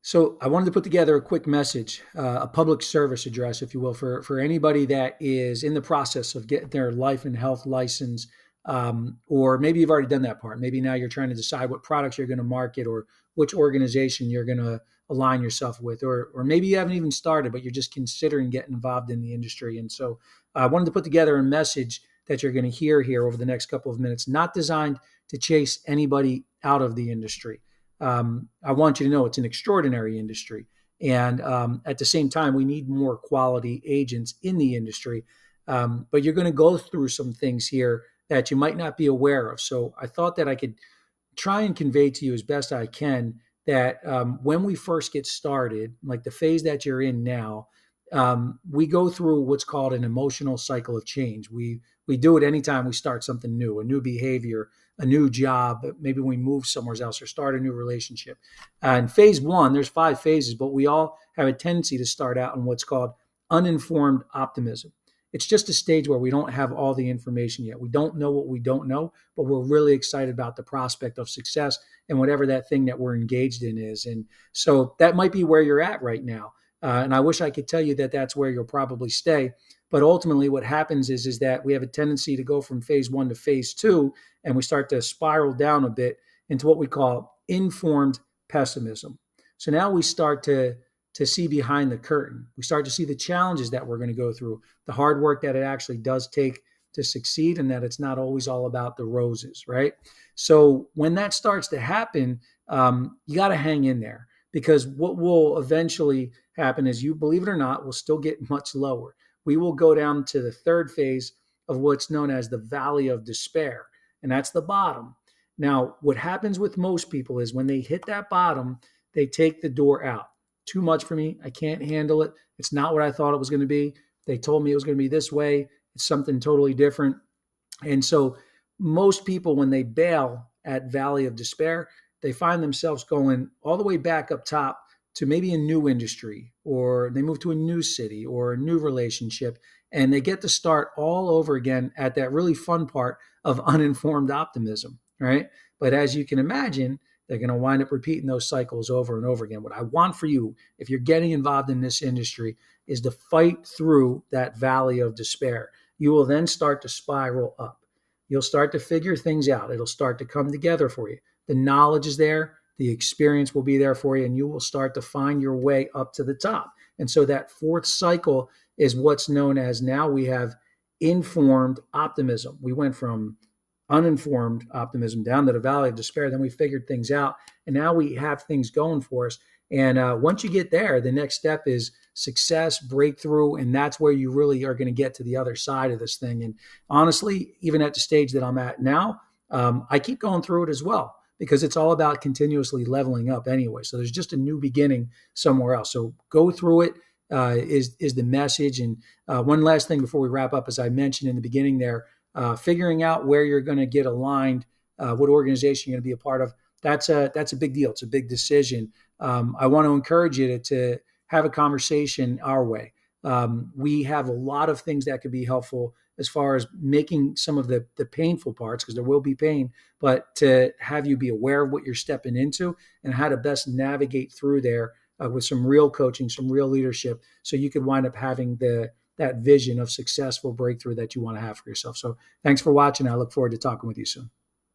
So I wanted to put together a quick message, a public service address, if you will, for anybody that is in the process of getting their life and health license, or maybe you've already done that part. Maybe now you're trying to decide what products you're going to market or which organization you're going to align yourself with, or maybe you haven't even started, but you're just considering getting involved in the industry. And so I wanted to put together a message that you're going to hear here over the next couple of minutes, not designed to chase anybody out of the industry. I want you to know it's an extraordinary industry. And at the same time, we need more quality agents in the industry. But you're going to go through some things here that you might not be aware of. So I thought that I could try and convey to you as best I can that when we first get started, like the phase that you're in now, we go through what's called an emotional cycle of change. We do it anytime we start something new, a new behavior, a new job, maybe we move somewhere else or start a new relationship. And phase one, there's 5 phases, but we all have a tendency to start out in what's called uninformed optimism. It's just a stage where we don't have all the information yet. We don't know what we don't know, but we're really excited about the prospect of success and whatever that thing that we're engaged in is. And so that might be where you're at right now. And I wish I could tell you that that's where you'll probably stay. But ultimately, what happens is that we have a tendency to go from phase one to phase two, and we start to spiral down a bit into what we call informed pessimism. So now we start to see behind the curtain. We start to see the challenges that we're going to go through, the hard work that it actually does take to succeed, and that it's not always all about the roses, right? So when that starts to happen, you got to hang in there, because what will eventually happen is, you believe it or not, will still get much lower. We will go down to the third phase of what's known as the valley of despair, and that's the bottom. Now, what happens with most people is when they hit that bottom, they take the door out. Too much for me. I can't handle it. It's not what I thought it was going to be. They told me it was going to be this way. It's something totally different. And so most people, when they bail at Valley of Despair, they find themselves going all the way back up top to maybe a new industry, or they move to a new city or a new relationship, and they get to start all over again at that really fun part of uninformed optimism, right? But as you can imagine, they're going to wind up repeating those cycles over and over again. What I want for you, if you're getting involved in this industry, is to fight through that valley of despair. You will then start to spiral up. You'll start to figure things out. It'll start to come together for you. The knowledge is there. The experience will be there for you, and you will start to find your way up to the top. And so that fourth cycle is what's known as, now we have informed optimism. We went from uninformed optimism down to the valley of despair. Then we figured things out, and now we have things going for us. And once you get there, the next step is success, breakthrough, and that's where you really are going to get to the other side of this thing. And honestly, even at the stage that I'm at now, I keep going through it as well, because it's all about continuously leveling up anyway. So there's just a new beginning somewhere else. So go through it is the message. And one last thing before we wrap up, as I mentioned in the beginning there, figuring out where you're going to get aligned, what organization you're going to be a part of. That's a big deal. It's a big decision. I want to encourage you to have a conversation our way. We have a lot of things that could be helpful as far as making some of the painful parts, because there will be pain, but to have you be aware of what you're stepping into and how to best navigate through there with some real coaching, some real leadership, so you could wind up having that vision of successful breakthrough that you want to have for yourself. So thanks for watching. I look forward to talking with you soon.